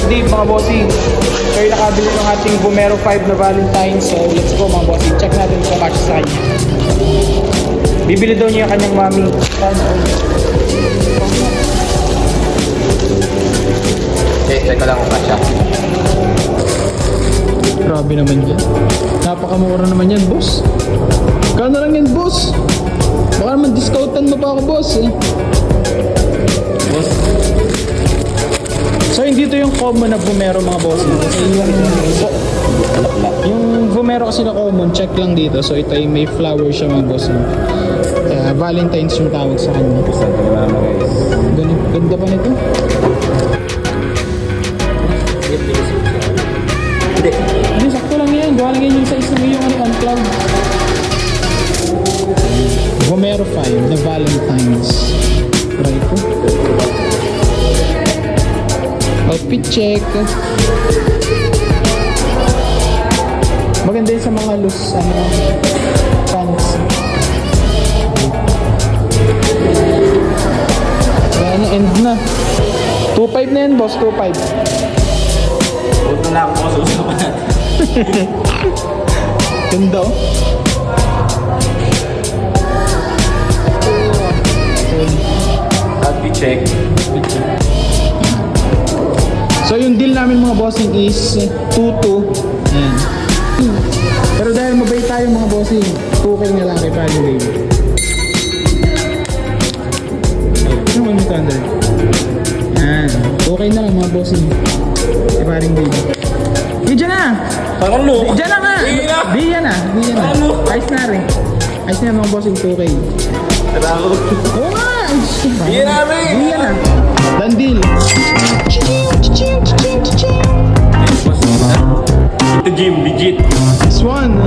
Dave mga bossing. So yung nakabili ng ating Vomero 5 na Valentine. So let's go mga bossing. Check natin kung kasya sa kanya. Bibili daw niya yung kanyang mami. Okay, check ko lang kung kasya. Grabe naman yan. Napakamura naman yan, boss. Kano lang yan, boss? Baka naman discountan mo pa ako, boss eh. Boss, So hindi to yung common na Vomero mga boss. Kasi yung Vomero kasi na common, check lang dito. So ito ay may flower siya mga boss. Valentine's yung tawag sa kanya. gusto ko naman guys. Ganda pa nito. Hindi. Hindi, sakto lang yan. Gawa lang yan yung size ng iyong unplug. Vomero 5 na Valentine's. Try ko. Outfit check. Maganda yun sa mga loose pants. Ayan na, end na. 2.5 na yan, boss. 2.5. Huwag na ako po sa usapan natin. Ganda oh. Outfit check. So yung deal namin mga bossing is 2-2. Ayan. Pero dahil mabait tayo mga bossing, 2K na lang kay Paring Dave. Ano mo yung thunder? Ayan. 2K na lang mga bossing kay Paring Dave. Diyan na! Parang no. Diyan na nga! Diyan na! Diyan na! Ayos na rin. Ayos na mga bossing 2K. Tara ako. Oo nga! Diyan na rin! Diyan na! Done deal! Ito gym, legit. This one!